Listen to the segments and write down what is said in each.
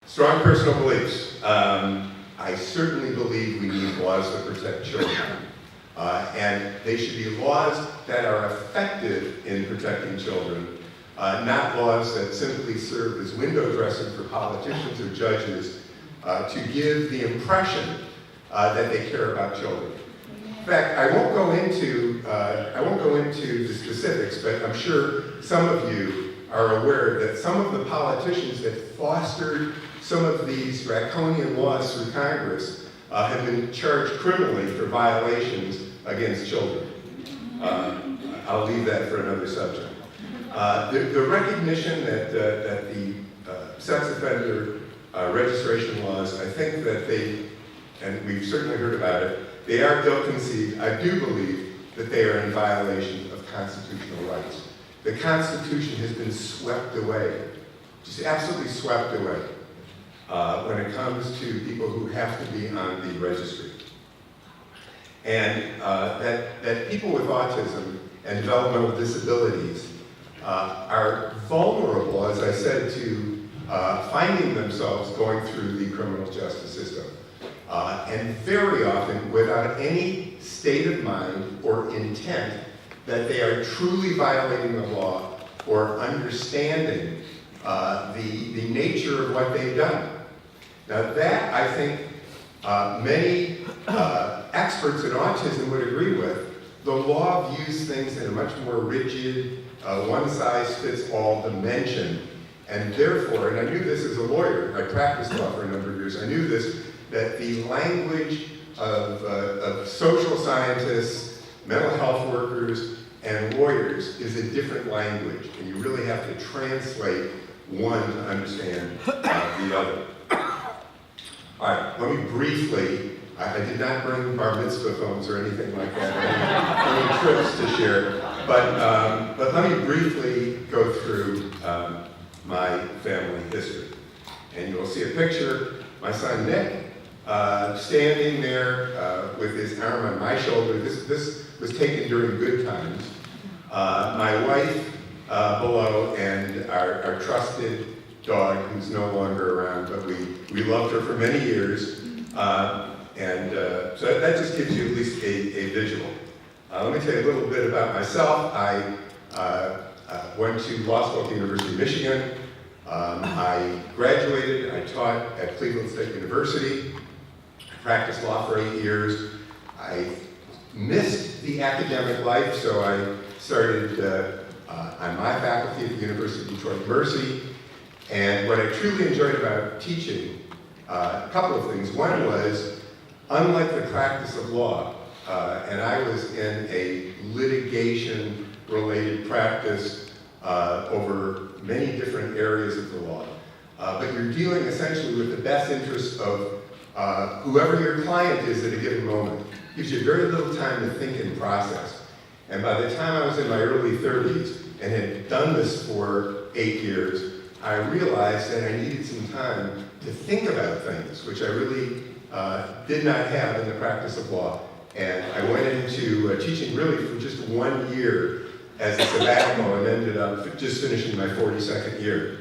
Strong personal beliefs. I certainly believe we need laws that protect children. And they should be laws that are effective in protecting children, not laws that simply serve as window dressing for politicians or judges to give the impression that they care about children. In fact, I won't go into the specifics, but I'm sure some of you are aware that some of the politicians that fostered some of these draconian laws through Congress have been charged criminally for violations against children. I'll leave that for another subject. The recognition that the sex offender registration laws, I think that they, and we've certainly heard about it, they are ill-conceived. I do believe that they are in violation of constitutional rights. The Constitution has been swept away, just absolutely swept away, when it comes to people who have to be on the registry. And that people with autism and developmental disabilities are vulnerable, as I said, to finding themselves going through the criminal justice system. And very often, without any state of mind or intent that they are truly violating the law or understanding the nature of what they've done. Now that, I think, many experts in autism would agree with. The law views things in a much more rigid, one-size-fits-all dimension, and therefore, and I knew this as a lawyer, I practiced law for a number of years, I knew this, that the language of social scientists, mental health workers, and lawyers is a different language, and you really have to translate one to understand the other. All right, let me briefly, I did not bring bar mitzvah phones or anything like that, or any trips to share, but let me briefly go through my family history. And you'll see a picture, my son Nick, standing there with his arm on my shoulder. This was taken during good times. My wife below, and our trusted dog, who's no longer around, but we loved her for many years. So that just gives you at least a visual. Let me tell you a little bit about myself. I went to law school at the University of Michigan. I graduated, I taught at Cleveland State University. I practiced law for 8 years. I missed the academic life, so I started on my faculty at the University of Detroit Mercy. And what I truly enjoyed about teaching, a couple of things. One was, unlike the practice of law, and I was in a litigation-related practice over many different areas of the law, but you're dealing essentially with the best interests of whoever your client is at a given moment. It gives you very little time to think and process. And by the time I was in my early 30s and had done this for 8 years, I realized that I needed some time to think about things, which I really did not have in the practice of law. And I went into teaching really for just 1 year as a sabbatical and ended up just finishing my 42nd year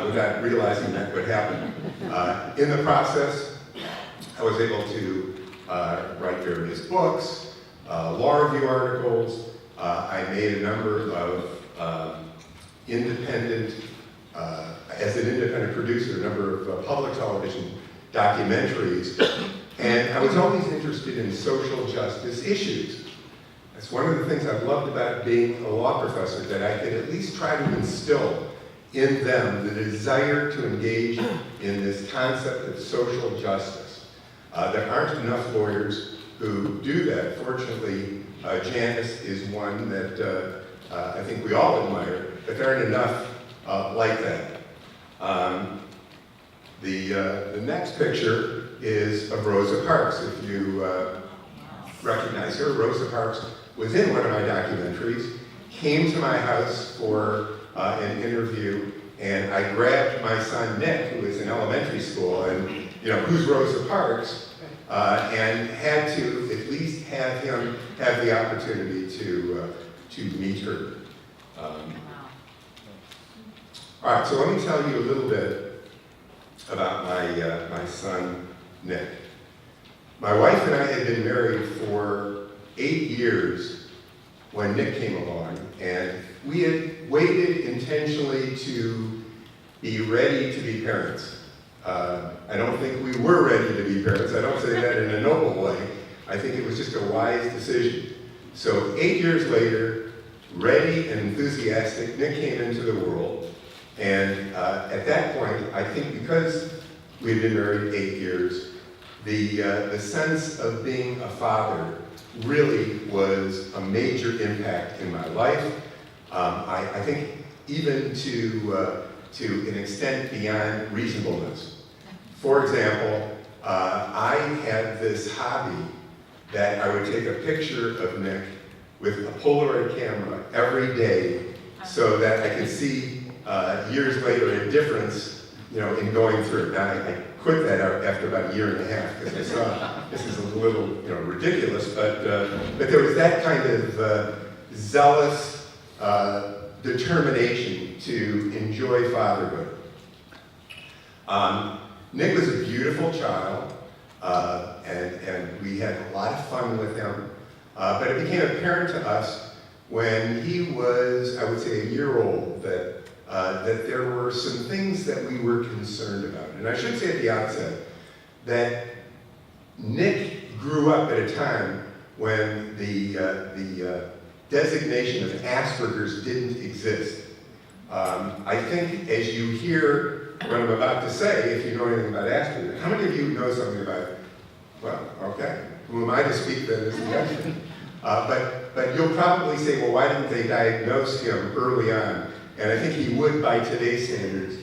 without realizing that would happen. In the process, I was able to write various books, law review articles. I made a number of as an independent producer, a number of public television documentaries, and I was always interested in social justice issues. That's one of the things I've loved about being a law professor, that I could at least try to instill in them the desire to engage in this concept of social justice. There aren't enough lawyers who do that. Fortunately, Janice is one that I think we all admire, but there aren't enough like that. The next picture is of Rosa Parks. If you recognize her, Rosa Parks was in one of my documentaries, came to my house for an interview, and I grabbed my son Nick, who was in elementary school, and who's Rosa Parks, and had to at least have him have the opportunity to meet her. All right, so let me tell you a little bit about my son, Nick. My wife and I had been married for 8 years when Nick came along, and we had waited intentionally to be ready to be parents. I don't think we were ready to be parents. I don't say that in a noble way. I think it was just a wise decision. So 8 years later, ready and enthusiastic, Nick came into the world. And at that point, I think because we had been married 8 years, the sense of being a father really was a major impact in my life. I think even to an extent beyond reasonableness. For example, I had this hobby that I would take a picture of Nick with a Polaroid camera every day so that I could see years later a difference, in going through it. Now, I quit that out after about a year and a half because I saw this is a little, ridiculous, but there was that kind of zealous determination to enjoy fatherhood. Nick was a beautiful child, and we had a lot of fun with him, but it became apparent to us when he was, I would say, a year old, that there were some things that we were concerned about. And I should say at the outset that Nick grew up at a time when the designation of Asperger's didn't exist. I think as you hear what I'm about to say, if you know anything about Asperger's, how many of you know something about it? Well, okay. Who am I to speak then as the expert? But you'll probably say, well, why didn't they diagnose him early on? And I think he would, by today's standards,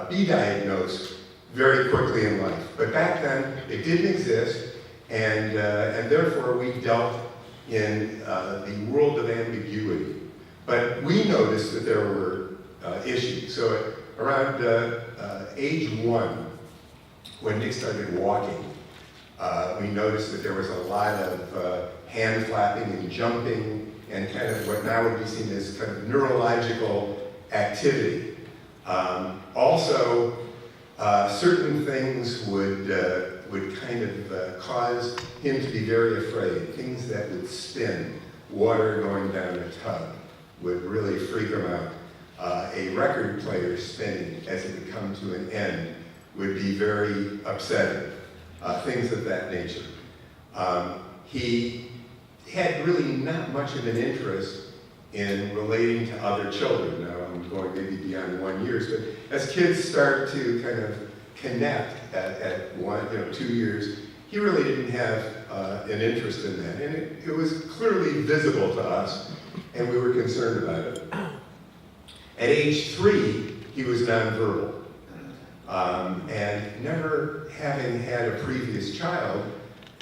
be diagnosed very quickly in life. But back then, it didn't exist, and therefore we dealt in the world of ambiguity. But we noticed that there were issues. So around age 1, when Nick started walking, we noticed that there was a lot of hand flapping and jumping and kind of what now would be seen as kind of neurological activity. Also, certain things would kind of cause him to be very afraid. Things that would spin, water going down a tub would really freak him out. A record player spinning as it would come to an end would be very upsetting. Things of that nature. He had really not much of an interest in relating to other children. Now I'm going maybe beyond 1 year, but as kids start to kind of connect at 1, 2 years, he really didn't have an interest in that. And it was clearly visible to us, and we were concerned about it. At age 3, he was nonverbal. And never having had a previous child,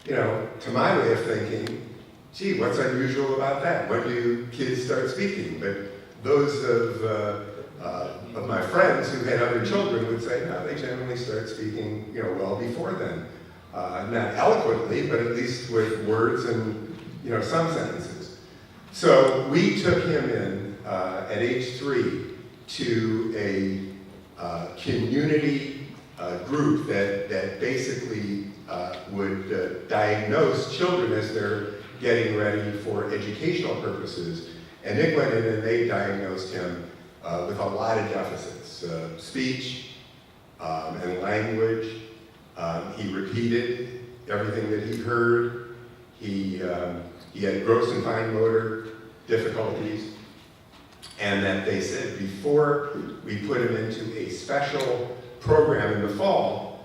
to my way of thinking, gee, what's unusual about that? When do kids start speaking? But those of my friends who had other children would say, no, they generally start speaking, well before then. Not eloquently, but at least with words and, some sentences. So we took him in at age 3 to a community group that basically would diagnose children as they're getting ready for educational purposes. And Nick went in and they diagnosed him with a lot of deficits, speech and language. He repeated everything that he heard. He had gross and fine motor difficulties. And that they said before we put him into a special program in the fall,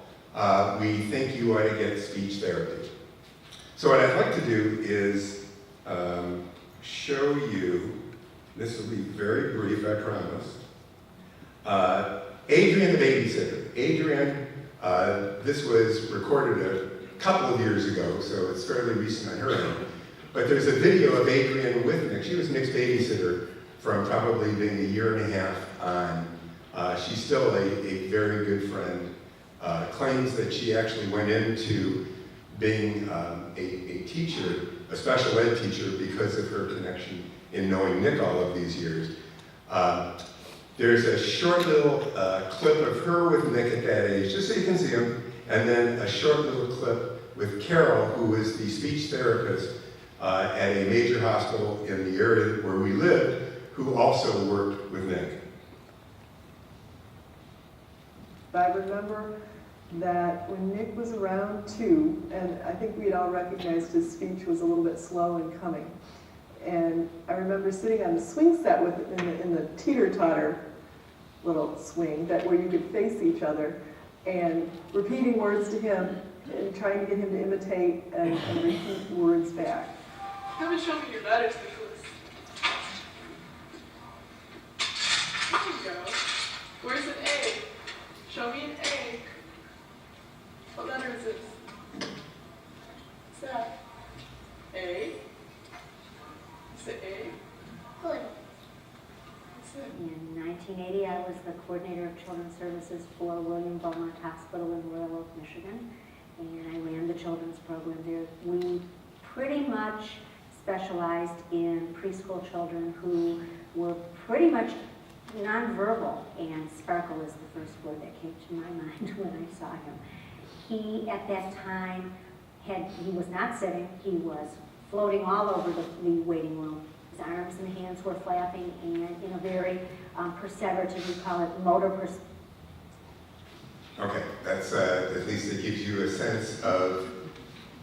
we think you ought to get speech therapy. So what I'd like to do is show you, this will be very brief, I promise. Adrian the babysitter. Adrian, this was recorded a couple of years ago, so it's fairly recent on her end. But there's a video of Adrian with Nick. She was Nick's babysitter from probably being a year and a half on. She's still a very good friend. Claims that she actually went into being a teacher, a special ed teacher, because of her connection in knowing Nick all of these years. There's a short little clip of her with Nick at that age, just so you can see him, and then a short little clip with Carol, who was the speech therapist at a major hospital in the area where we lived, who also worked with Nick. I remember that when Nick was around 2, and I think we'd all recognized his speech was a little bit slow in coming. And I remember sitting on the swing set with in the teeter-totter little swing that where you could face each other and repeating words to him and trying to get him to imitate and repeat words back. Come and show me your letters, Nicholas. There you go. Where's an A? Show me an A. What letter is this? What's that? A? Is it A? Good. What's it? In 1980, I was the coordinator of children's services for William Beaumont Hospital in Royal Oak, Michigan, and I ran the children's program there. We pretty much specialized in preschool children who were pretty much nonverbal, and sparkle is the first word that came to my mind when I saw him. He, at that time, he was not sitting, he was floating all over the waiting room. His arms and hands were flapping, and in a very perseverative, we call it motor Okay, that's at least it gives you a sense of,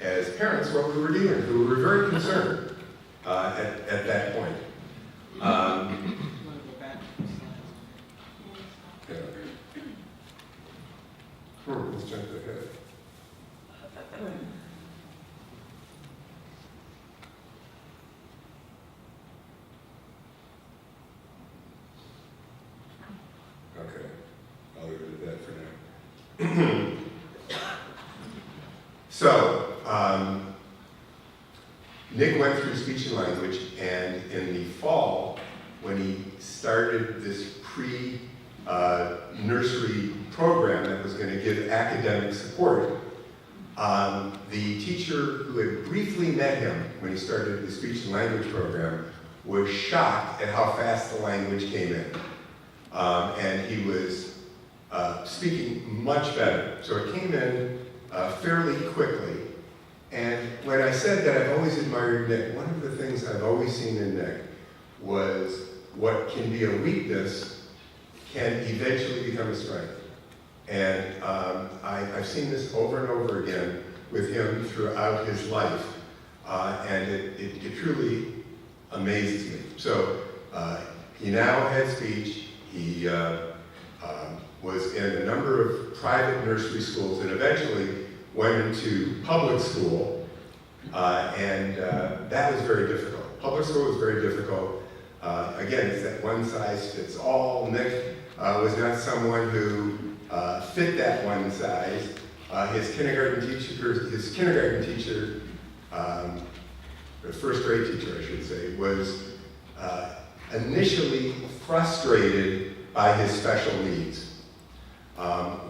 as parents, what we were doing. We were very concerned at that point. Let's jump ahead. Okay, I'll leave it at that for now. So, Nick went through speech and language, and in the fall, when he started this pre-nursery program that was going to give academic support, the teacher who had briefly met him when he started the speech and language program was shocked at how fast the language came in. And he was speaking much better. So it came in fairly quickly. And when I said that I've always admired Nick, one of the things I've always seen in Nick was what can be a weakness can eventually become a strength. And I've seen this over and over again with him throughout his life. And it truly amazes me. So he now has speech. He was in a number of private nursery schools and eventually went into public school. And that was very difficult. Public school was very difficult. Again, it's that one size fits all. Nick was not someone who fit that one size. His kindergarten teacher, or first grade teacher, I should say, was initially frustrated by his special needs.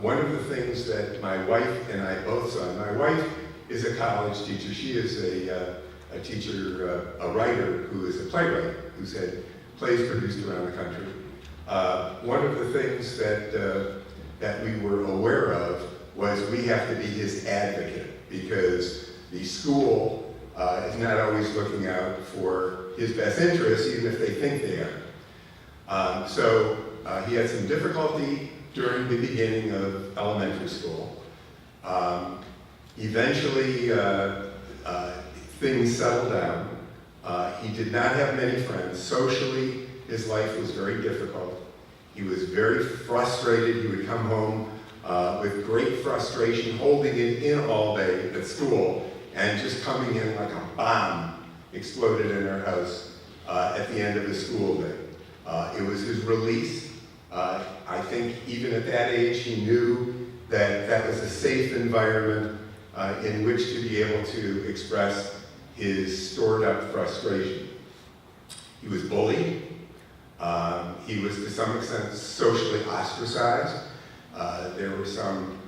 One of the things that my wife and I both saw, my wife is a college teacher. She is a teacher, a writer who is a playwright, who's had plays produced around the country. One of the things that we were aware of was we have to be his advocate, because the school is not always looking out for his best interests, even if they think they are. So he had some difficulty during the beginning of elementary school. Eventually, things settled down. He did not have many friends. Socially, his life was very difficult. He was very frustrated. He would come home with great frustration, holding it in all day at school, and just coming in like a bomb exploded in our house at the end of the school day. It was his release. I think even at that age, he knew that that was a safe environment in which to be able to express his stored up frustration. He was bullied. He was to some extent socially ostracized. There were some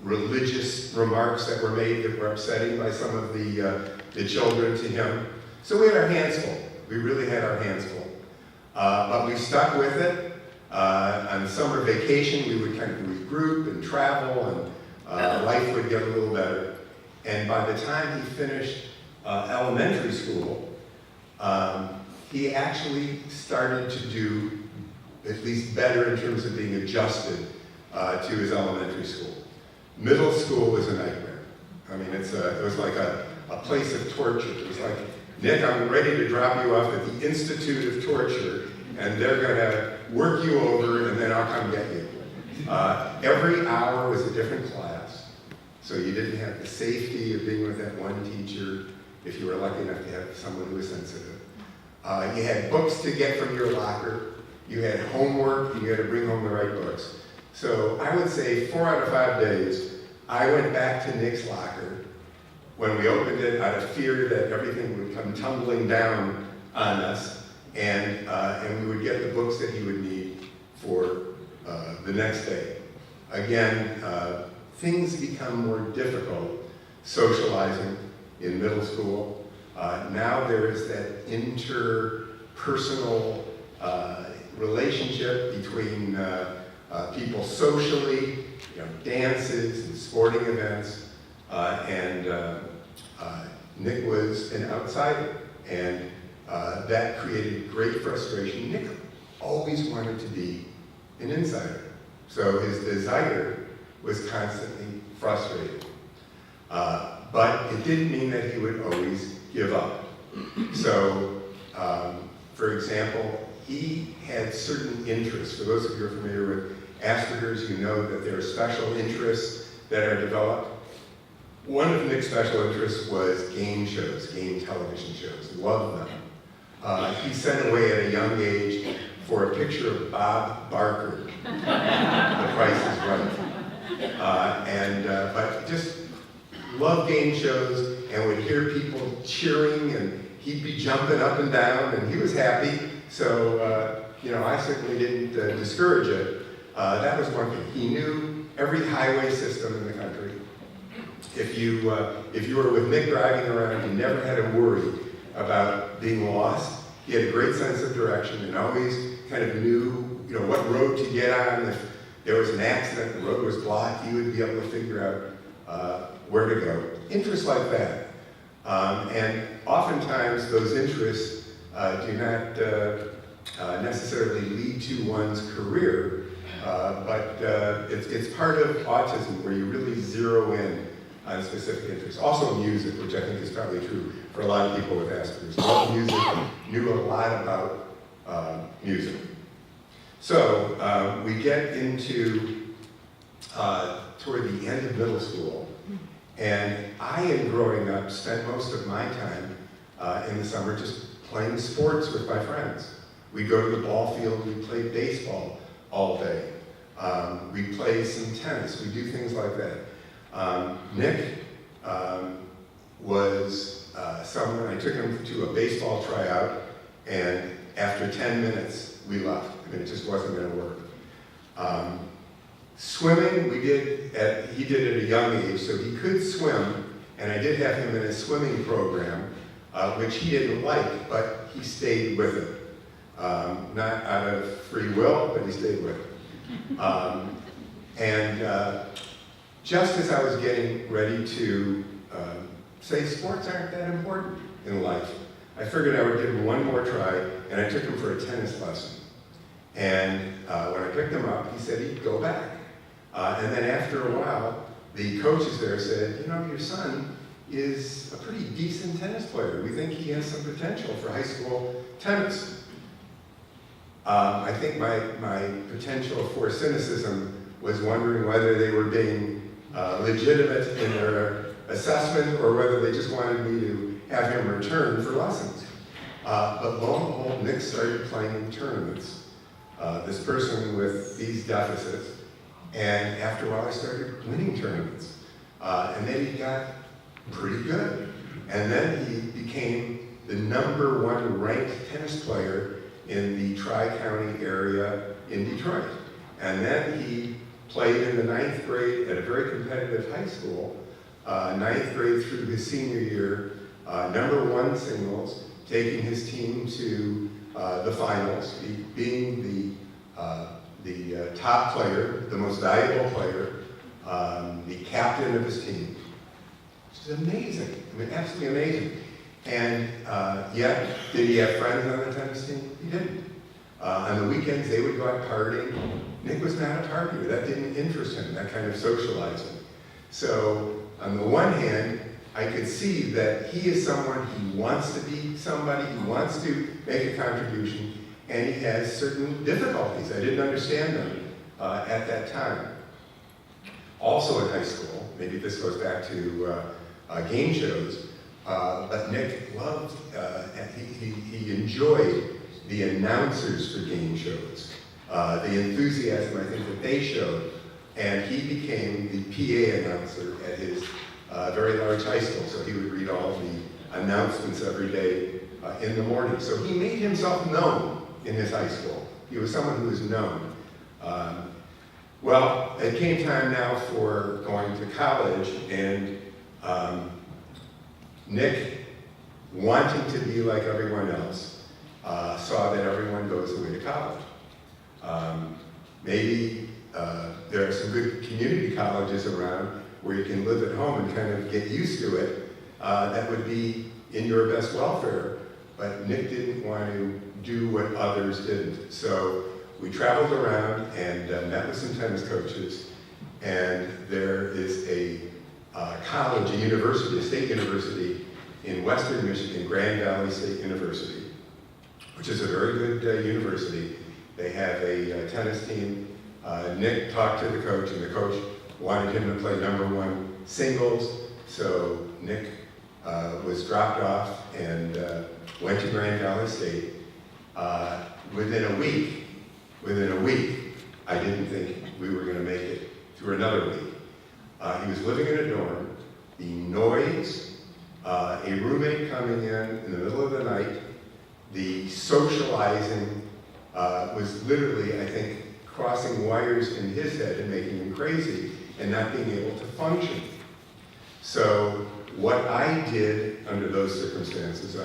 religious remarks that were made that were upsetting by some of the children to him. So we had our hands full. We really had our hands full. but we stuck with it. On summer vacation, we would kind of regroup and travel, and life would get a little better. And by the time he finished elementary school, he actually started to do at least better in terms of being adjusted to his elementary school. Middle school was a nightmare. I mean, it was like a place of torture. It was like, Nick, I'm ready to drop you off at the Institute of Torture, and they're going to work you over, and then I'll come get you. Every hour was a different class, so you didn't have the safety of being with that one teacher if you were lucky enough to have someone who was sensitive. You had books to get from your locker. You had homework, and you had to bring home the right books. So I would say 4 out of 5 days, I went back to Nick's locker when we opened it out of fear that everything would come tumbling down on us, and we would get the books that he would need for the next day. Again, things become more difficult socializing in middle school. Now there is that interpersonal relationship between people socially, dances and sporting events, and Nick was an outsider, and that created great frustration. Nick always wanted to be an insider, so his desire was constantly frustrated. But it didn't mean that he would always give up. So, for example, he had certain interests. For those of you who are familiar with Asperger's, you know that there are special interests that are developed. One of Nick's special interests was game shows, game television shows. He loved them. He sent away at a young age for a picture of Bob Barker. The Price is Right. But just loved game shows and would hear people cheering, and he'd be jumping up and down, and he was happy. So, I certainly didn't discourage it. That was one thing. He knew every highway system in the country. If you were with Nick driving around, you never had to worry about being lost. He had a great sense of direction and always kind of knew, what road to get on. If there was an accident, the road was blocked, he would be able to figure out where to go. Interests like that. And oftentimes those interests do not necessarily lead to one's career, but it's part of autism where you really zero in on specific interests. Also music, which I think is probably true for a lot of people with Asperger's. Loved music, knew a lot about music. So we get into toward the end of middle school, and I, in growing up, spent most of my time in the summer just playing sports with my friends. We'd go to the ball field, we'd play baseball all day. We'd play some tennis, we'd do things like that. Nick was someone, I took him to a baseball tryout, and after 10 minutes, we left. I mean, it just wasn't going to work. Swimming, he did at a young age, so he could swim, and I did have him in a swimming program, which he didn't like, but he stayed with it. Not out of free will, but he stayed with it. Just as I was getting ready to say sports aren't that important in life, I figured I would give him one more try, and I took him for a tennis lesson. And when I picked him up, he said he'd go back. And then after a while, the coaches there said, your son is a pretty decent tennis player. We think he has some potential for high school tennis. I think my potential for cynicism was wondering whether they were being legitimate in their assessment or whether they just wanted me to have him return for lessons. But lo and behold, Nick started playing in tournaments. This person with these deficits, and after a while I started winning tournaments. And then he got pretty good. And then he became the #1 ranked tennis player in the Tri-County area in Detroit. And then he played in the 9th grade at a very competitive high school, 9th grade through his senior year, #1 singles, taking his team to the finals, being the top player, the most valuable player, the captain of his team. Which is amazing. I mean, absolutely amazing. And yet, did he have friends on the tennis team? He didn't. On the weekends, they would go out partying. Nick was not a partier. That didn't interest him, that kind of socializing. So, on the one hand, I could see that he is someone who wants to be somebody, who wants to make a contribution, and he has certain difficulties. I didn't understand them at that time. Also in high school, maybe this goes back to game shows, but Nick loved, he enjoyed the announcers for game shows, the enthusiasm I think that they showed, and he became the PA announcer at his very large high school, so he would read all the announcements every day in the morning. So he made himself known in his high school. He was someone who was known. Well, it came time now for going to college, and Nick, wanting to be like everyone else, saw that everyone goes away to college. Maybe there are some good community colleges around where you can live at home and kind of get used to it. That would be in your best welfare, but Nick didn't want to do what others didn't. So we traveled around and met with some tennis coaches, and there is a college, a university, a state university in Western Michigan, Grand Valley State University, which is a very good university. They have a tennis team. Nick talked to the coach, and the coach wanted him to play -- 1 singles, so Nick was dropped off and went to Grand Valley State. Within a week, I didn't think we were going to make it through another week. He was living in a dorm. The noise, a roommate coming in the middle of the night, the socializing was literally, I think, crossing wires in his head and making him crazy and not being able to function. So what I did under those circumstances,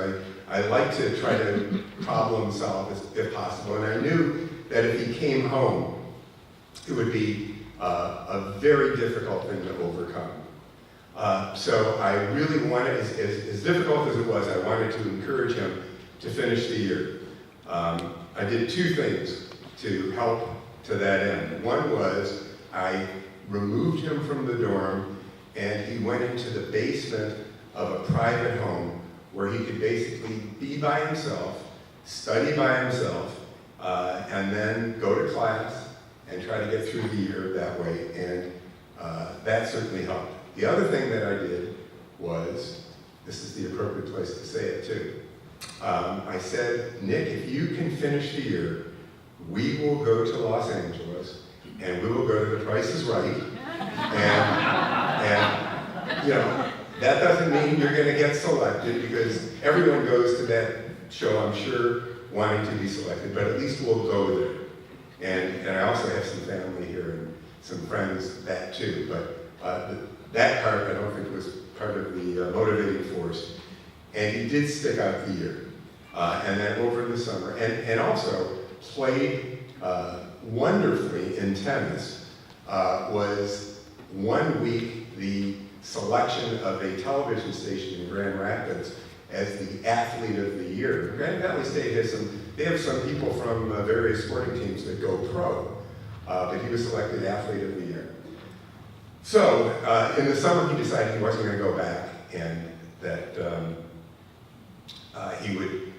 I like to try to problem solve if possible, and I knew that if he came home, it would be a very difficult thing to overcome. So I really wanted, as difficult as it was, I wanted to encourage him to finish the year. I did 2 things to help to that end. One was I removed him from the dorm, and he went into the basement of a private home where he could basically be by himself, study by himself, and then go to class and try to get through the year that way, and that certainly helped. The other thing that I did was, this is the appropriate place to say it too, I said, Nick, if you can finish the year, we will go to Los Angeles, and we will go to The Price is Right, and you know, that doesn't mean you're going to get selected, because everyone goes to that show, I'm sure, wanting to be selected, but at least we'll go there. And I also have some family here and some friends that too, but that part I don't think was part of the motivating force. And he did stick out the year, and then over the summer, and also played wonderfully in tennis. Was 1 week the selection of a television station in Grand Rapids as the athlete of the year. Grand Valley State has they have some people from various sporting teams that go pro, but he was selected athlete of the year. So in the summer he decided he wasn't going to go back, and that he would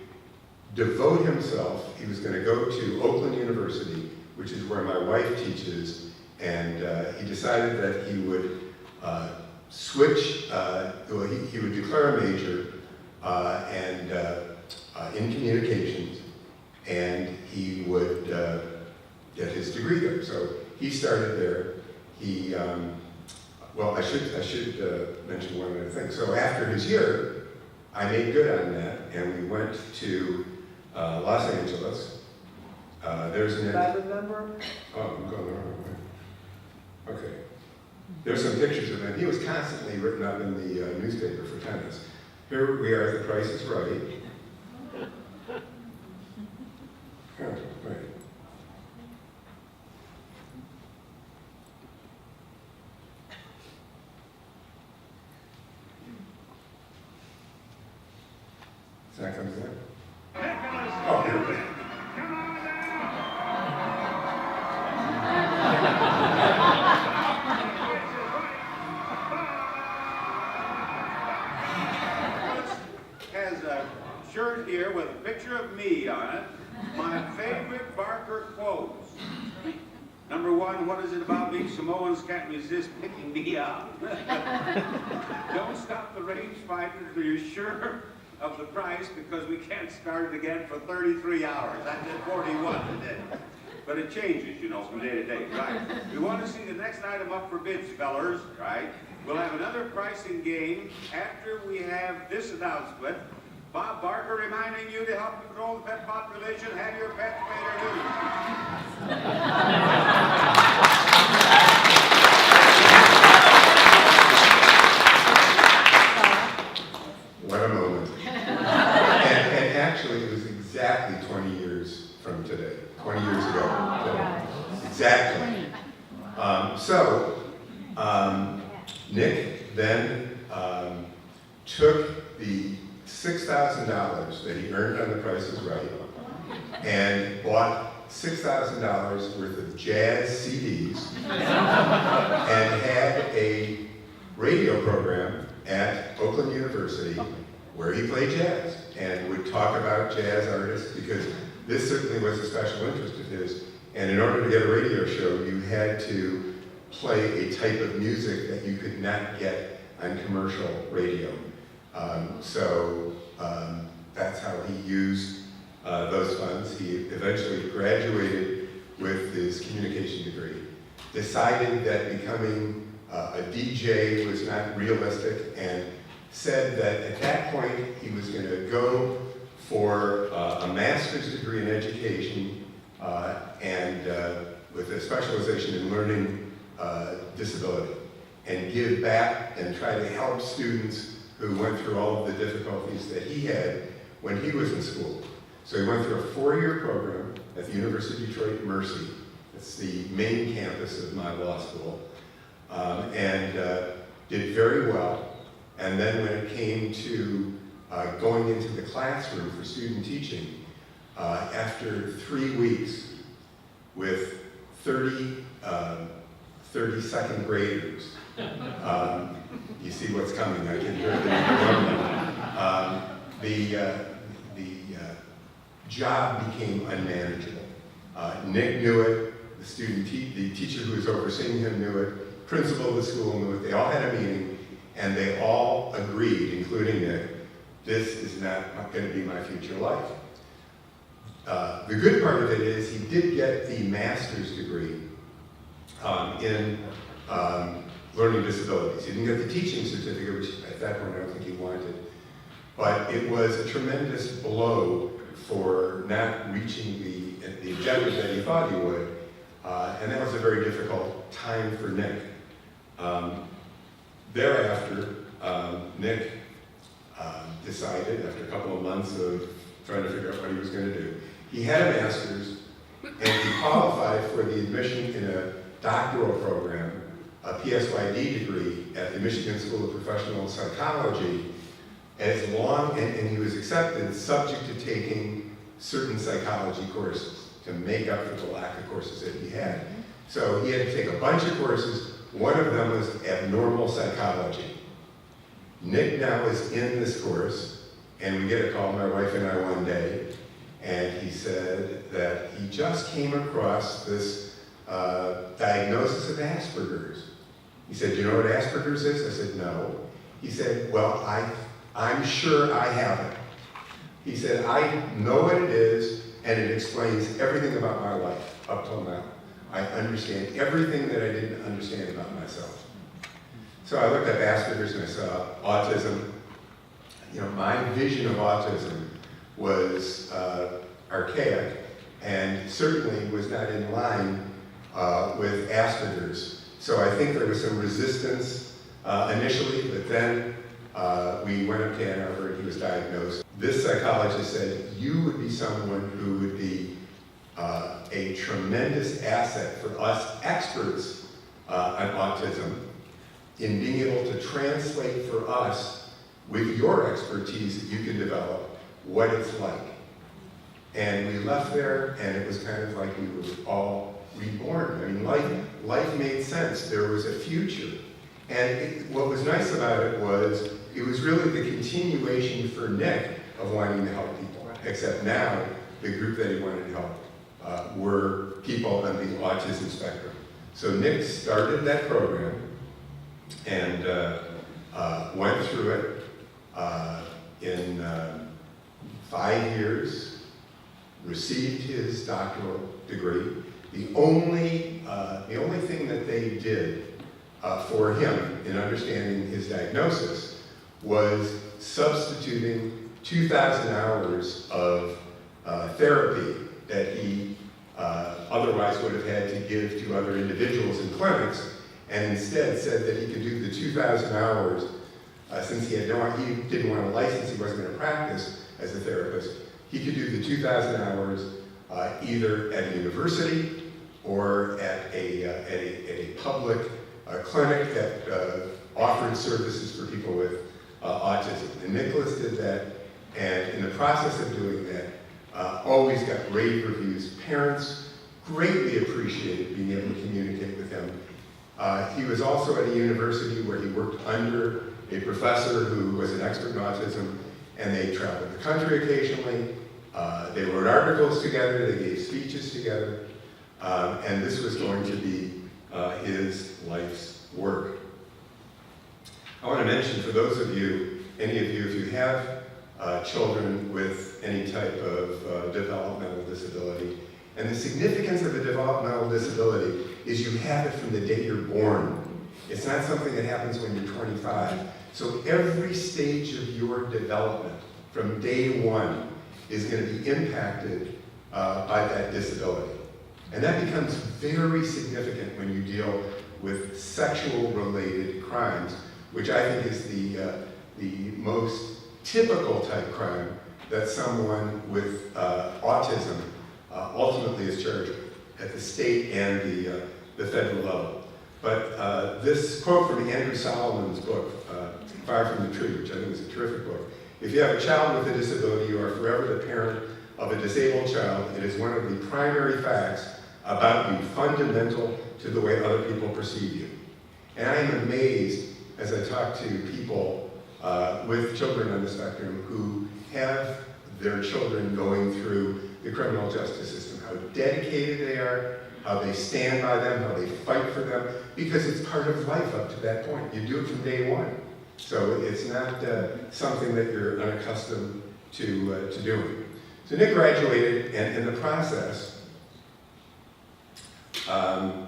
devote himself. He was going to go to Oakland University, which is where my wife teaches, and he decided that he would switch, he would declare a major in communications, and he would get his degree there. So he started there. He, well, I should mention one other thing. So after his year, I made good on that, and we went to Los Angeles. There's an... I remember. Oh, I'm going the wrong way. Okay. There's some pictures of him. He was constantly written up in the newspaper for tennis. Here we are at The Price is Right. That comes in. Oh, here we go. Has a shirt here with a picture of me on it. My favorite Barker quotes. Number one, what is it about me? Samoans can't resist picking me up. Don't stop the range fighter until you're sure of the price, because we can't start it again for 33 hours. I did 41 today. But it changes, you know, from day to day, right? We want to see the next item up for bids, fellers, right? We'll have another pricing game after we have this announcement. Bob Barker reminding you to help control the pet population. Have your pets paid or What a moment. And actually, it was exactly 20 years from today. 20 years ago. Exactly. Nick then took the $6,000 that he earned on The Price is Right and bought $6,000 worth of jazz CDs and had a radio program at Oakland University where he played jazz and would talk about jazz artists, because this certainly was a special interest of his. And in order to get a radio show, you had to play a type of music that you could not get on commercial radio. That's how he used those funds. He eventually graduated with his communication degree, decided that becoming a DJ was not realistic, and said that at that point he was going to go for a master's degree in education and with a specialization in learning disability, and give back and try to help students who went through all of the difficulties that he had when he was in school. So he went through a 4-year program at the University of Detroit Mercy. It's the main campus of my law school. And did very well. And then when it came to going into the classroom for student teaching, after 3 weeks with 30 second graders, you see what's coming. I can hear the job became unmanageable. Nick knew it. The teacher who was overseeing him knew it. Principal of the school knew it. They all had a meeting, and they all agreed, including Nick, this is not going to be my future life. The good part of it is he did get the master's degree in learning disabilities. He didn't get the teaching certificate, which at that point I don't think he wanted. But it was a tremendous blow for not reaching the objective that he thought he would. And that was a very difficult time for Nick. Thereafter, Nick decided, after a couple of months of trying to figure out what he was going to do, he had a master's, and he qualified for the admission in a doctoral program, a PSYD degree at the Michigan School of Professional Psychology, and he was accepted subject to taking certain psychology courses to make up for the lack of courses that he had. So he had to take a bunch of courses. One of them was abnormal psychology. Nick now is in this course, and we get a call, my wife and I, one day, and he said that he just came across this diagnosis of Asperger's. He said, "Do you know what Asperger's is?" I said, "No." He said, "Well, I'm sure I have it." He said, "I know what it is, and it explains everything about my life up till now. I understand everything that I didn't understand about myself." So I looked up Asperger's and I saw autism. You know, my vision of autism was archaic and certainly was not in line with Asperger's. So I think there was some resistance initially, but then we went up to Ann Arbor and he was diagnosed. This psychologist said, "You would be someone who would be a tremendous asset for us experts on autism in being able to translate for us, with your expertise that you can develop, what it's like. And we left there, and it was kind of like we were all reborn. I mean, life made sense. There was a future. And what was nice about it was really the continuation for Nick of wanting to help people, except now the group that he wanted to help were people on the autism spectrum. So Nick started that program and went through it in 5 years, received his doctoral degree. The only thing that they did for him in understanding his diagnosis was substituting 2,000 hours of therapy that he otherwise would have had to give to other individuals in clinics, and instead said that he could do the 2,000 hours since he didn't want a license, he wasn't going to practice as a therapist. He could do the 2,000 hours either at a university or at a public clinic that offered services for people with autism. And Nicholas did that, and in the process of doing that, always got rave reviews. Parents greatly appreciated being able to communicate with him. He was also at a university where he worked under a professor who was an expert in autism, and they traveled the country occasionally. They wrote articles together, they gave speeches together, and this was going to be his life's work. I want to mention for those of you, any of you, if you have children with any type of developmental disability, and the significance of a developmental disability is you have it from the day you're born. It's not something that happens when you're 25. So every stage of your development from day one is going to be impacted by that disability. And that becomes very significant when you deal with sexual-related crimes, which I think is the most typical type crime that someone with autism ultimately is charged with at the state and the federal level. But this quote from Andrew Solomon's book, Far from the Tree, which I think is a terrific book. If you have a child with a disability, you are forever the parent of a disabled child. It is one of the primary facts about you, fundamental to the way other people perceive you. And I am amazed as I talk to people with children on the spectrum who have their children going through the criminal justice system, how dedicated they are, how they stand by them, how they fight for them, because it's part of life up to that point. You do it from day one. So it's not something that you're unaccustomed to doing. So Nick graduated, and in the process, well,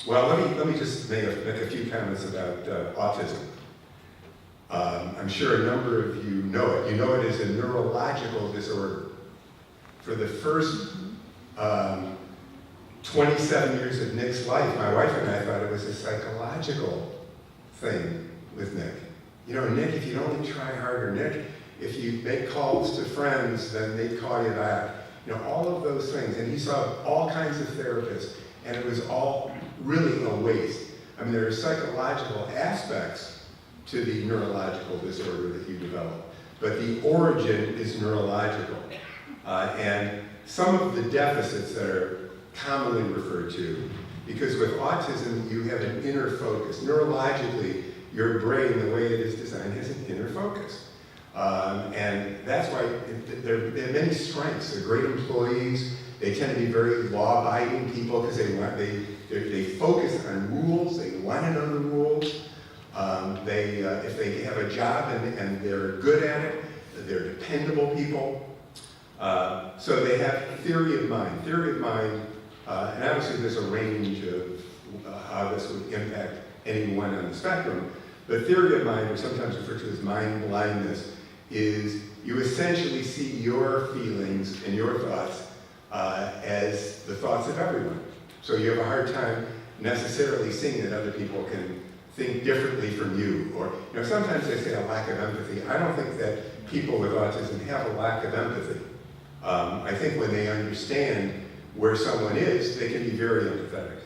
let me just make a few comments about autism. I'm sure a number of you know it. You know it as a neurological disorder. For the first 27 years of Nick's life, my wife and I thought it was a psychological thing with Nick. You know, Nick, if you only try harder, Nick, if you make calls to friends, then they call you back. You know, all of those things. And he saw all kinds of therapists, and it was all really a waste. I mean, there are psychological aspects to the neurological disorder that you develop, but the origin is neurological. And some of the deficits that are commonly referred to, because with autism, you have an inner focus. Neurologically, your brain, the way it is designed, has an inner focus. And that's why they have many strengths. They're great employees. They tend to be very law-abiding people because they focus on rules. They want to know the rules. If they have a job and they're good at it, they're dependable people. So they have theory of mind. Theory of mind, and obviously there's a range of how this would impact anyone on the spectrum. But theory of mind, or sometimes referred to as mind blindness, is you essentially see your feelings and your thoughts as the thoughts of everyone. So you have a hard time necessarily seeing that other people can think differently from you. Or, you know, sometimes they say a lack of empathy. I don't think that people with autism have a lack of empathy. I think when they understand where someone is, they can be very empathetic.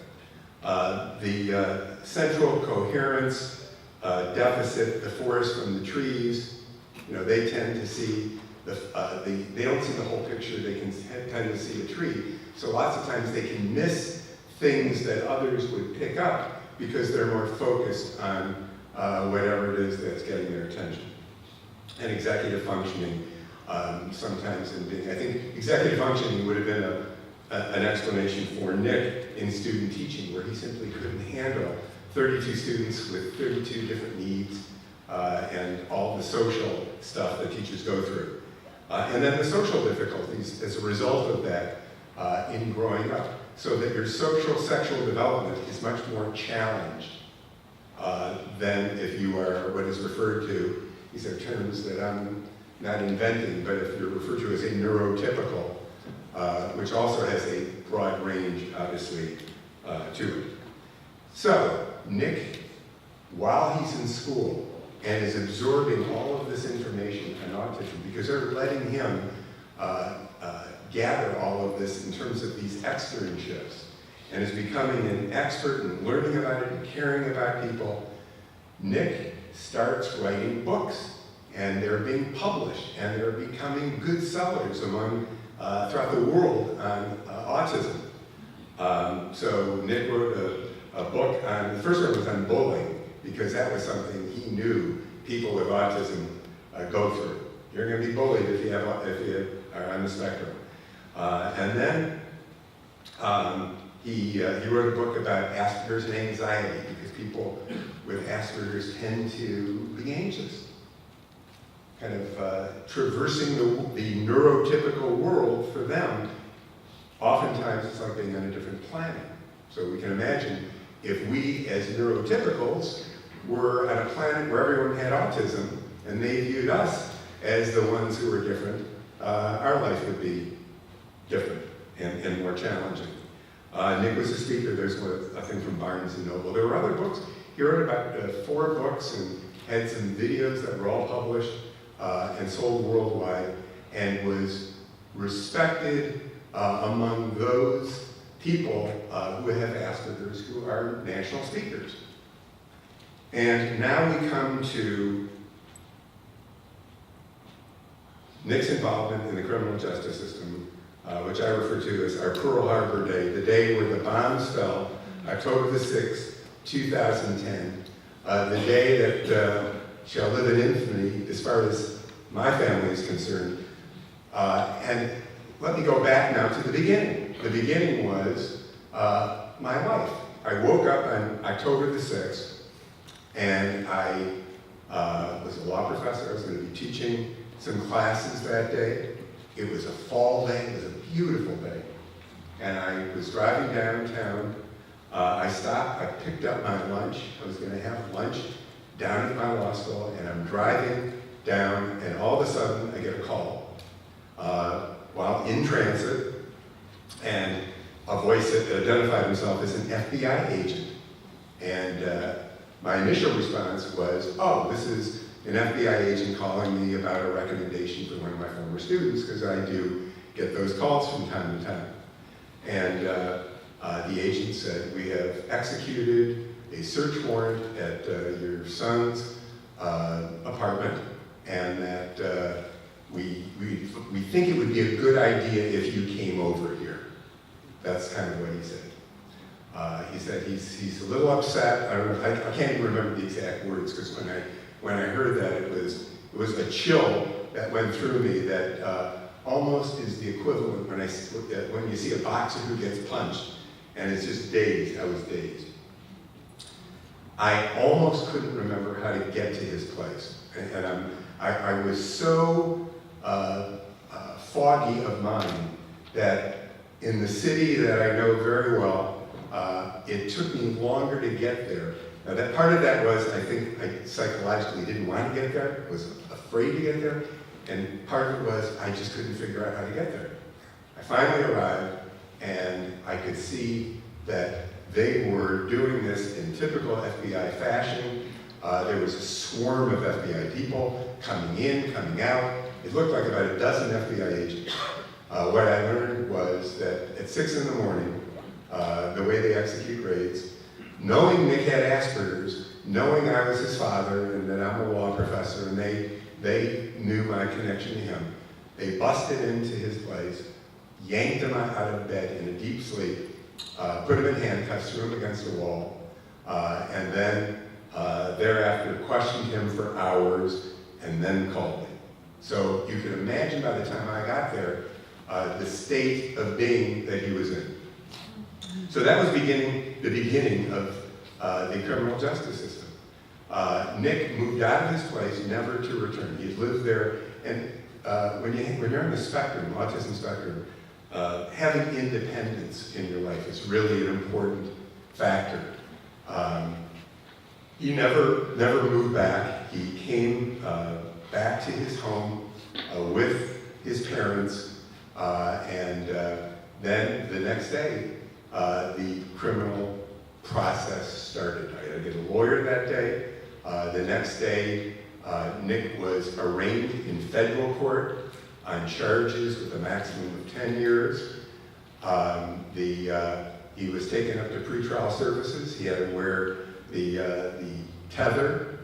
The central coherence deficit, the forest from the trees, you know, they tend to see they don't see the whole picture, they can tend to see a tree. So lots of times they can miss things that others would pick up because they're more focused on whatever it is that's getting their attention. And executive functioning, sometimes I think executive functioning would have been an explanation for Nick in student teaching, where he simply couldn't handle 32 students with 32 different needs and all the social stuff that teachers go through. And then the social difficulties as a result of that in growing up, so that your social sexual development is much more challenged than if you are what is referred to, these are terms that I'm not inventing, but if you're referred to as a neurotypical, which also has a broad range, obviously, to it. So, Nick, while he's in school and is absorbing all of this information on autism, because they're letting him gather all of this in terms of these externships, and is becoming an expert in learning about it and caring about people, Nick starts writing books, and they're being published, and they're becoming good sellers among throughout the world on autism. So Nick wrote a book on, the first one was on bullying, because that was something he knew people with autism go through. You're going to be bullied if you are on the spectrum. And then he wrote a book about Asperger's and anxiety, because people with Asperger's tend to be anxious, kind of traversing the neurotypical world for them. Oftentimes it's like being on a different planet. So we can imagine if we as neurotypicals were on a planet where everyone had autism and they viewed us as the ones who were different, our life would be different and more challenging. Nick was a speaker. There's a thing from Barnes & Noble. There were other books. He wrote about 4 books and had some videos that were all published and sold worldwide, and was respected among those people who have Asperger's, who are national speakers. And now we come to Nick's involvement in the criminal justice system, which I refer to as our Pearl Harbor Day, the day where the bombs fell, October the 6th, 2010, the day that shall live in infamy as far as my family is concerned. And let me go back now to the beginning. The beginning was my life. I woke up on October the 6th, and I was a law professor. I was going to be teaching some classes that day. It was a fall day. It was a beautiful day. And I was driving downtown. I stopped. I picked up my lunch. I was going to have lunch down at my law school, and I'm driving down, and all of a sudden I get a call while in transit, and a voice that identified himself as an FBI agent. And my initial response was, oh, this is an FBI agent calling me about a recommendation for one of my former students, because I do get those calls from time to time. And the agent said, we have executed a search warrant at your son's apartment, and that we think it would be a good idea if you came over here. That's kind of what he said. He said he's a little upset. I can't even remember the exact words, because when I heard that, it was a chill that went through me that almost is the equivalent when you see a boxer who gets punched, and it's just dazed. I was dazed. I almost couldn't remember how to get to his place, and I was so foggy of mind that in the city that I know very well, it took me longer to get there. Now, that part of that was, I think, I psychologically didn't want to get there, was afraid to get there, and part of it was I just couldn't figure out how to get there. I finally arrived, and I could see that they were doing this in typical FBI fashion. There was a swarm of FBI people coming in, coming out. It looked like about a dozen FBI agents. What I learned was that at 6 in the morning, the way they execute raids, knowing Nick had Asperger's, knowing I was his father and that I'm a law professor, and they knew my connection to him, They busted into his place, yanked him out of bed in a deep sleep, put him in handcuffs, threw him against the wall, and then thereafter questioned him for hours, and then called me. So you can imagine by the time I got there, the state of being that he was in. So that was the beginning of the criminal justice system. Nick moved out of his place, never to return. He had lived there, and when you're on the spectrum, autism spectrum, having independence in your life is really an important factor. He never moved back. He came back to his home with his parents, and then the next day, the criminal process started. I had to get a lawyer that day. The next day, Nick was arraigned in federal court on charges with a maximum of 10 years. He was taken up to pretrial services. He had to wear the tether.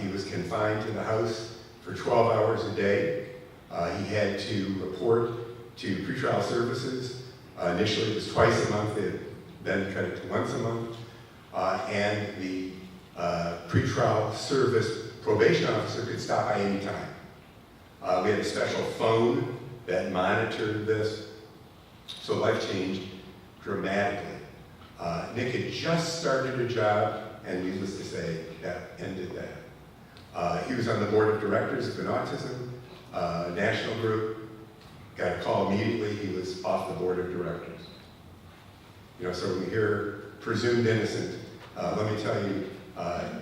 He was confined to the house for 12 hours a day. He had to report to pretrial services. Initially, it was twice a month. They then cut it to once a month. And the pretrial service probation officer could stop by any time. We had a special phone that monitored this. So life changed dramatically. Nick had just started a job, and needless to say, that ended that. He was on the board of directors of an autism national group. Got a call immediately, he was off the board of directors. So when we hear presumed innocent, let me tell you,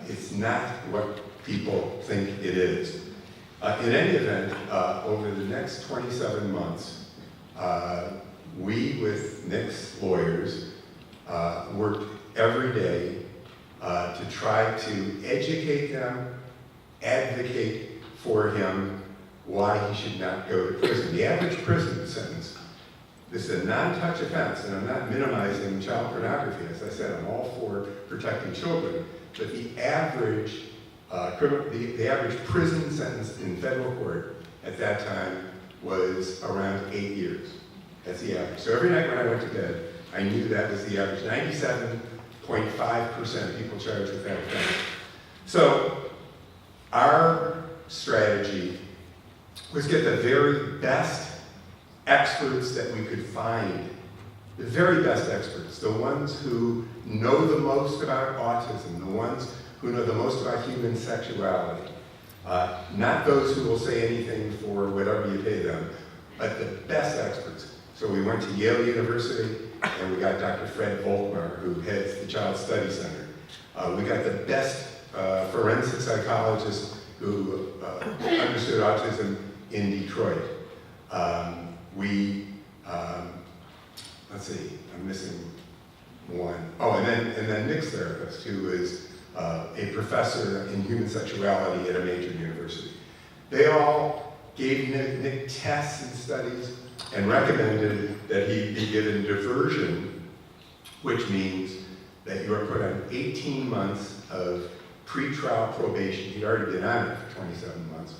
it's not what people think it is. In any event, over the next 27 months, we, with Nick's lawyers, worked every day to try to educate them, advocate for him, why he should not go to prison. The average prison sentence, this is a non-touch offense, and I'm not minimizing child pornography. As I said, I'm all for protecting children, but the average prison sentence in federal court at that time was around 8 years. That's the average. So every night when I went to bed, I knew that was the average. 97.5% people charged with that offense. So our strategy was get the very best experts that we could find, the very best experts, the ones who know the most about autism, the ones who know the most about human sexuality, not those who will say anything for whatever you pay them, but the best experts. So we went to Yale University, and we got Dr. Fred Volkmar, who heads the Child Study Center. We got the best forensic psychologist who understood autism in Detroit. Let's see, I'm missing one. Oh, and then Nick's therapist, who is a professor in human sexuality at a major university. They all gave Nick tests and studies and recommended that he be given diversion, which means that you are put on 18 months of pretrial probation. He'd already been on it for 27 months.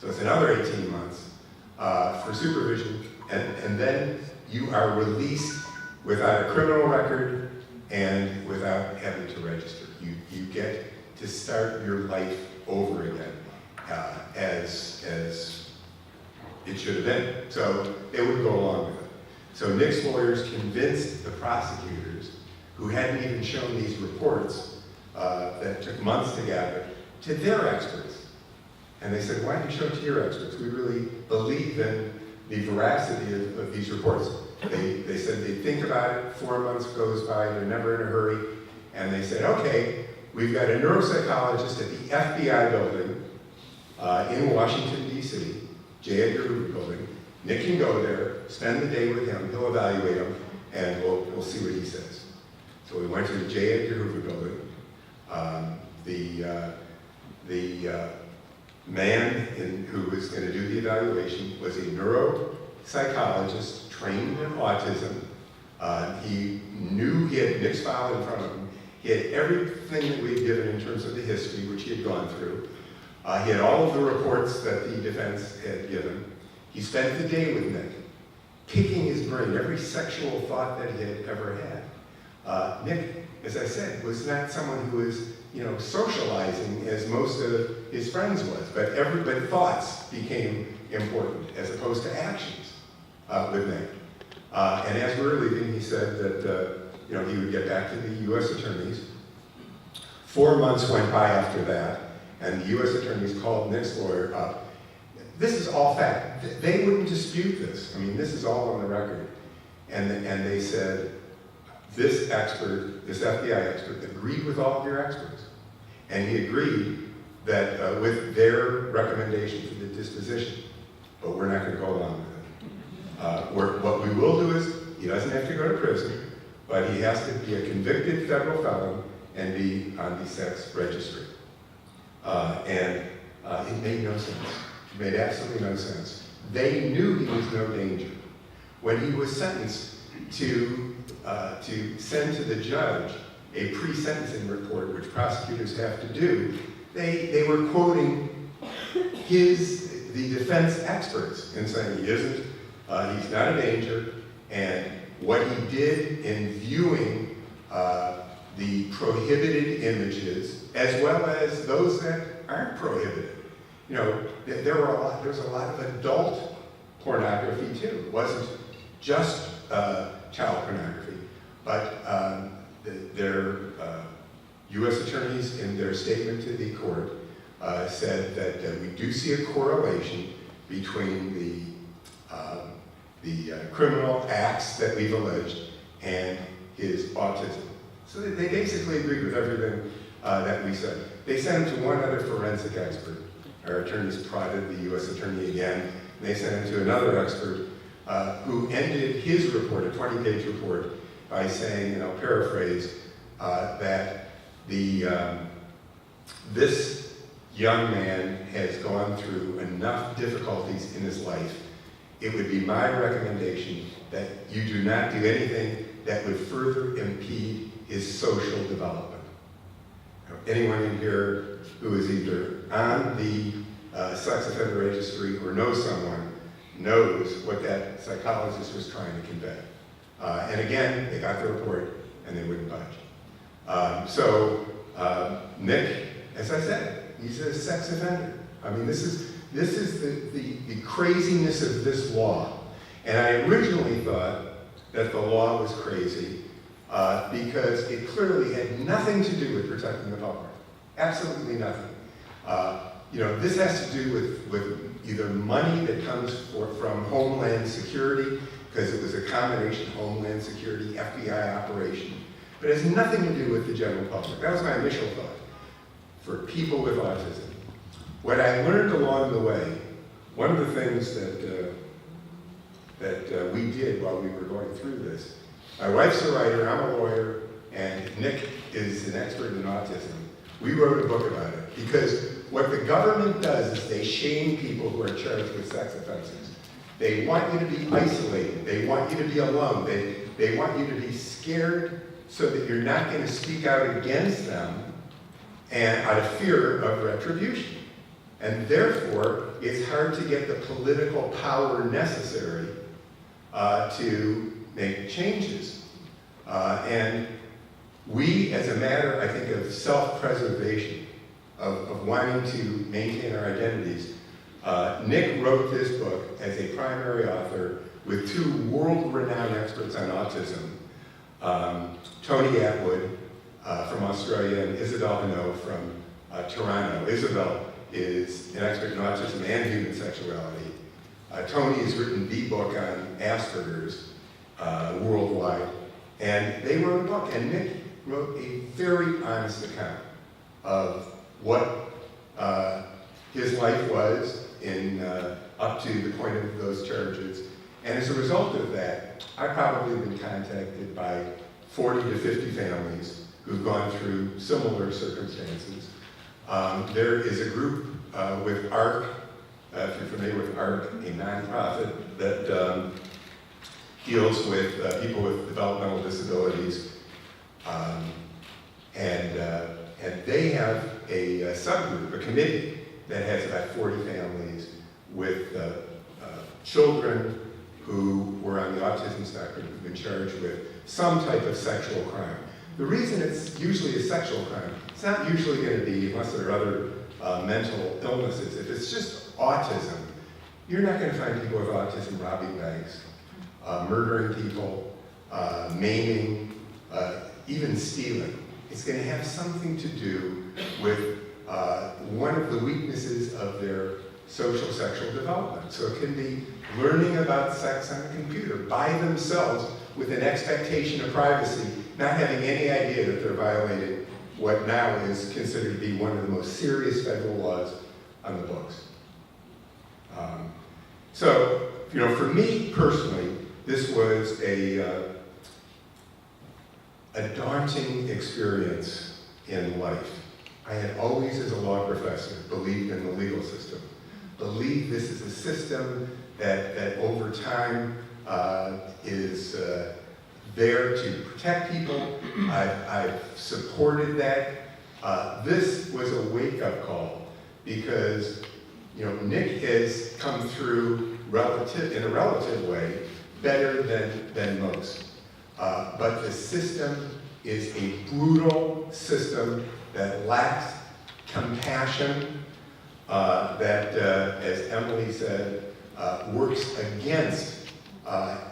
So it's another 18 months for supervision, and then you are released without a criminal record and without having to register. You get to start your life over again as it should have been. So they wouldn't go along with it. So Nick's lawyers convinced the prosecutors, who hadn't even shown these reports that took months to gather, to their experts. And they said, why don't you show it to your experts? We really believe in the veracity of these reports. They said they'd think about it, 4 months goes by, they're never in a hurry, and they said, okay, we've got a neuropsychologist at the FBI building in Washington, D.C., J. Edgar Hoover building. Nick can go there, spend the day with him, he'll evaluate him, and we'll see what he says. So we went to the J. Edgar Hoover building. The man who was going to do the evaluation was a neuropsychologist trained in autism. He knew he had Nick's file in front of him. He had everything that we'd given in terms of the history, which he had gone through. He had all of the reports that the defense had given. He spent the day with Nick, picking his brain, every sexual thought that he had ever had. Nick, as I said, was not someone who was, socializing as most of his friends was, but thoughts became important as opposed to actions with Nick. And as we were leaving, he said that he would get back to the U.S. attorneys. 4 months went by after that, and the U.S. attorneys called Nick's lawyer up. This is all fact. They wouldn't dispute this. I mean, this is all on the record. And they said, this expert, this FBI expert, agreed with all of your experts. And he agreed that with their recommendation for the disposition, but we're not going to go along with it. What we will do is, he doesn't have to go to prison, but he has to be a convicted federal felon and be on the sex registry. It made no sense. It made absolutely no sense. They knew he was no danger. When he was sentenced to send to the judge a pre-sentencing report, which prosecutors have to do, they were quoting the defense experts and saying he isn't, he's not a danger, and what he did in viewing the prohibited images, as well as those that aren't prohibited. There was a lot of adult pornography too. It wasn't just child pornography, but their U.S. attorneys in their statement to the court said that we do see a correlation between the criminal acts that we've alleged and his autism. So they basically agreed with everything that we said. They sent him to one other forensic expert. Our attorneys prodded the U.S. attorney again, and they sent him to another expert who ended his report, a 20-page report, by saying, and I'll paraphrase, that this young man has gone through enough difficulties in his life. It would be my recommendation that you do not do anything that would further impede his social development. Anyone in here who is either on the sex offender registry or knows someone knows what that psychologist was trying to convey. And again, they got the report and they wouldn't budge. Nick, as I said, he's a sex offender. I mean, this is the craziness of this law. And I originally thought that the law was crazy because it clearly had nothing to do with protecting the public. Absolutely nothing. This has to do with either money that comes from Homeland Security, because it was a combination Homeland Security, FBI operation, but it has nothing to do with the general public. That was my initial thought for people with autism. What I learned along the way, one of the things that we did while we were going through this, my wife's a writer, I'm a lawyer, and Nick is an expert in autism. We wrote a book about it because what the government does is they shame people who are charged with sex offenses. They want you to be isolated. They want you to be alone. They want you to be scared so that you're not going to speak out against them and out of fear of retribution. And therefore, it's hard to get the political power necessary to make changes. And we, as a matter, I think, of self-preservation, of wanting to maintain our identities, Nick wrote this book as a primary author with two world-renowned experts on autism, Tony Atwood from Australia and Isabel Hinault from Toronto. Isabel is an expert in autism and human sexuality. Tony has written the book on Asperger's worldwide, and they wrote a book, and Nick wrote a very honest account of what his life was up to the point of those charges. And as a result of that, I've probably been contacted by 40 to 50 families who've gone through similar circumstances. There is a group with ARC, if you're familiar with ARC, a nonprofit that deals with people with developmental disabilities. And they have a subgroup, a committee, that has about 40 families with children who were on the autism spectrum who've been charged with some type of sexual crime. The reason it's usually a sexual crime, it's not usually going to be, unless there are other mental illnesses, if it's just autism, you're not going to find people with autism robbing banks, murdering people, maiming, even stealing. It's going to have something to do with one of the weaknesses of their social sexual development. So it can be learning about sex on a computer by themselves with an expectation of privacy, not having any idea that they're violating what now is considered to be one of the most serious federal laws on the books. So, for me personally, this was a daunting experience in life. I had always, as a law professor, believed in the legal system, believed this is a system that over time is there to protect people. I've supported that. This was a wake-up call because, Nick has come through in a relative way better than most. But the system is a brutal system that lacks compassion, that, as Emily said, works against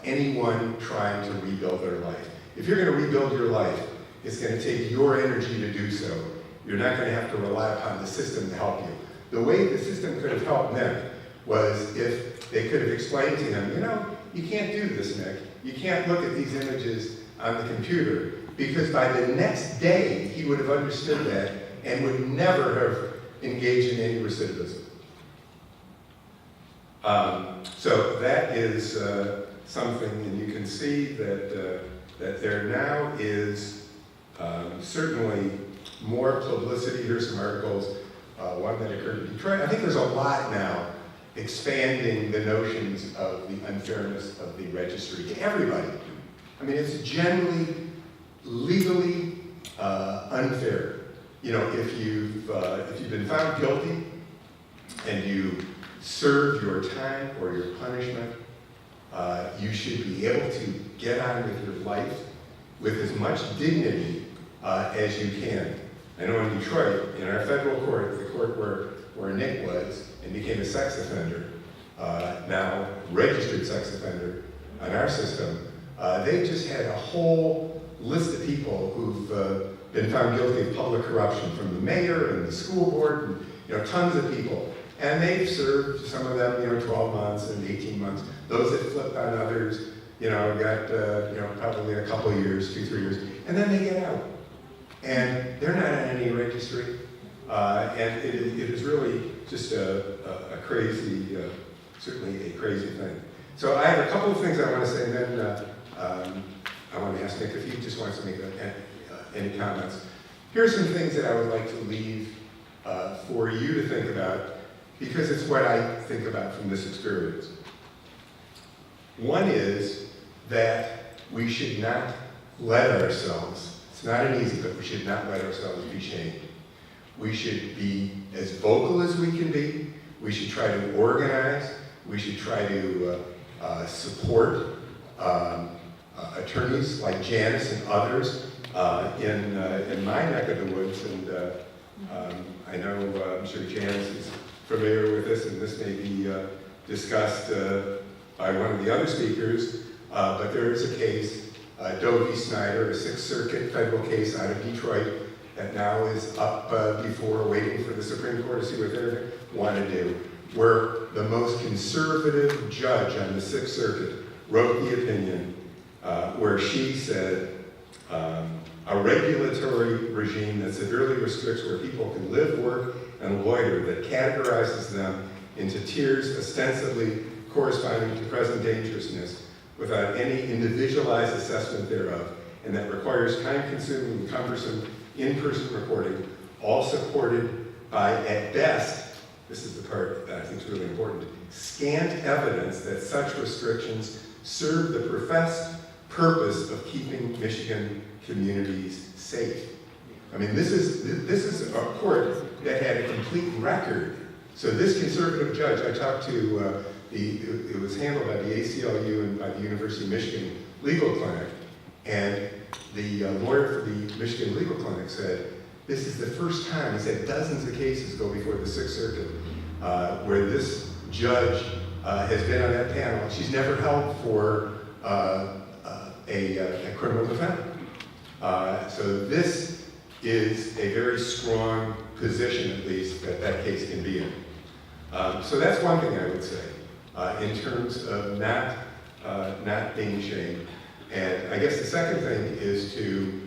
anyone trying to rebuild their life. If you're going to rebuild your life, it's going to take your energy to do so. You're not going to have to rely upon the system to help you. The way the system could have helped Nick was if they could have explained to him, you can't do this, Nick. You can't look at these images on the computer, because by the next day, he would have understood that and would never have engaged in any recidivism. So that is something, and you can see that there now is certainly more publicity. Here's some articles, one that occurred in Detroit. I think there's a lot now expanding the notions of the unfairness of the registry to everybody. I mean, it's generally legally unfair. If you've been found guilty and you serve your time or your punishment, you should be able to get on with your life with as much dignity as you can. I know in Detroit, in our federal court, the court where Nick was and became a sex offender, now registered sex offender on our system, they just had a whole list of people who've been found guilty of public corruption, from the mayor and the school board, and tons of people. And they've served, some of them, 12 months and 18 months. Those that flipped on others, got, probably a couple years, 2-3 years, and then they get out. And they're not on any registry. And it is really just a crazy, certainly a crazy thing. So I have a couple of things I want to say, and then I want to ask Nick if he just wants to make any comments. Here's some things that I would like to leave for you to think about, because it's what I think about from this experience. One is that we should not let ourselves, it's not an easy, but we should not let ourselves be shamed. We should be as vocal as we can be. We should try to organize. We should try to support attorneys like Janice and others in my neck of the woods. And I know, I'm sure Janice is familiar with this, and this may be discussed by one of the other speakers, but there is a case, Doe v. Snyder, a Sixth Circuit federal case out of Detroit, that now is up before, waiting for the Supreme Court to see what they want to do, where the most conservative judge on the Sixth Circuit wrote the opinion where she said, a regulatory regime that severely restricts where people can live, work, and loiter, that categorizes them into tiers ostensibly corresponding to present dangerousness without any individualized assessment thereof, and that requires time-consuming and cumbersome in-person reporting, all supported by, at best, this is the part that I think is really important, scant evidence that such restrictions serve the professed purpose of keeping Michigan communities safe. I mean, this is a court that had a complete record. So this conservative judge, I talked to it was handled by the ACLU and by the University of Michigan Legal Clinic, and the lawyer for the Michigan Legal Clinic said, this is the first time, he said dozens of cases go before the Sixth Circuit, where this judge has been on that panel. She's never held for a criminal defendant. So this is a very strong position, at least, that that case can be in. So that's one thing I would say, in terms of not being shamed. And I guess the second thing is to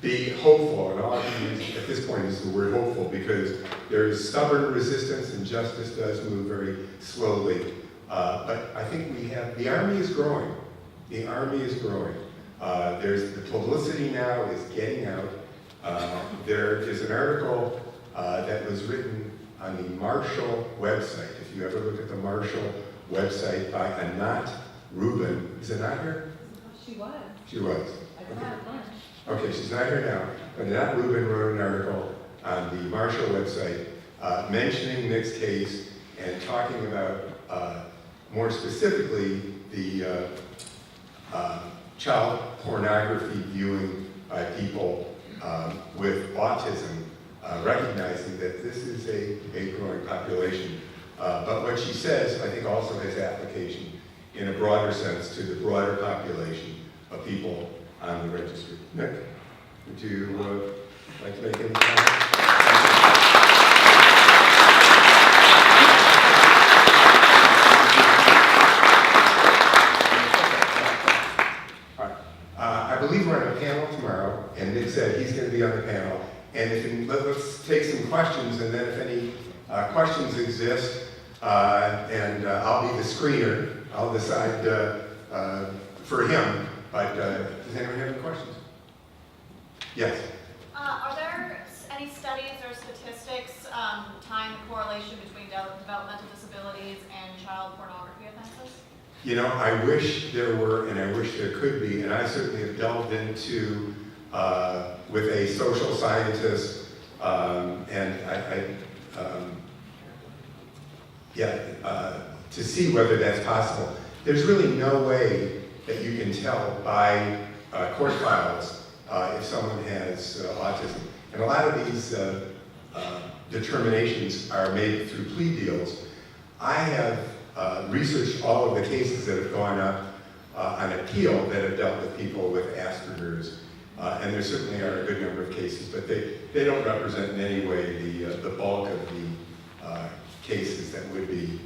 be hopeful, and all I can use at this point is the word hopeful, because there is stubborn resistance and justice does move very slowly. But I think we have, the Army is growing. The Army is growing. There's the publicity now is getting out. There is an article that was written on the Marshall website. If you ever look at the Marshall website by Anat Rubin. Is Anat here? She was. She was. I got lunch. Okay, she's not here now. But Anat Rubin wrote an article on the Marshall website mentioning Nick's case and talking about, more specifically, the child pornography viewing by people with autism, recognizing that this is a growing population. But what she says, I think, also has application in a broader sense to the broader population of people on the registry. Nick, would you like to make any comments? I believe we're on a panel tomorrow, and Nick said he's going to be on the panel. And let's take some questions, and then if any questions exist, and I'll be the screener. I'll decide for him. But does anyone have any questions? Yes. Are there any studies or statistics tying the correlation between developmental disabilities and child pornography offenses? You know, I wish there were, and I wish there could be, and I certainly have delved into, with a social scientist, to see whether that's possible. There's really no way that you can tell by court files if someone has autism. And a lot of these determinations are made through plea deals. I have researched all of the cases that have gone up on appeal that have dealt with people with Asperger's, and there certainly are a good number of cases, but they don't represent in any way the bulk of the cases that would be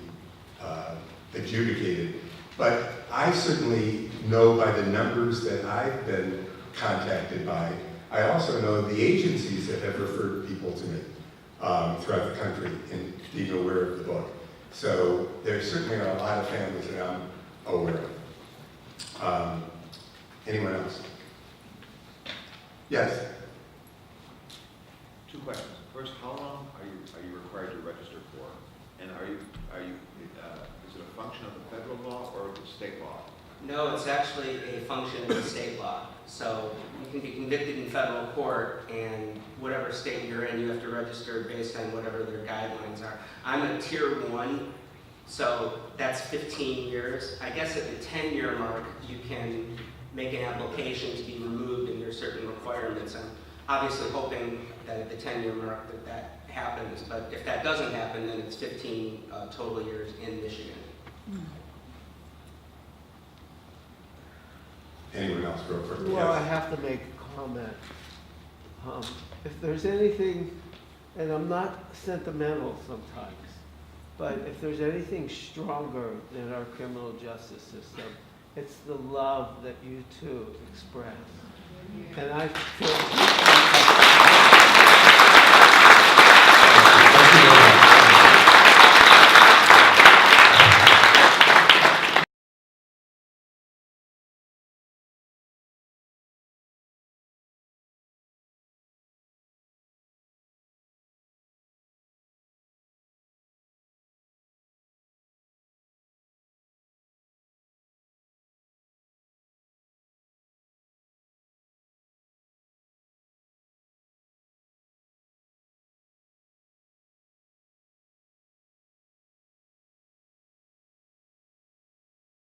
adjudicated. But I certainly know by the numbers that I've been contacted by, I also know the agencies that have referred people to me throughout the country and being aware of the book. So there certainly are a lot of families that I'm aware of. Anyone else? Yes? Two questions. First, how long are you required to register for? And is it a function of the federal law or the state law? No, it's actually a function of the state law. So you can be convicted in federal court, and whatever state you're in, you have to register based on whatever their guidelines are. I'm a tier 1, so that's 15 years. I guess at the 10-year mark, you can make an application to be removed, and there's certain requirements. I'm obviously hoping that at the 10-year mark that happens, but if that doesn't happen, then it's 15 total years in Michigan. Anyone else, real quick? Well, I Yes. have to make a comment. If there's anything, and I'm not sentimental sometimes, but if there's anything stronger than our criminal justice system, it's the love that you two express. And I feel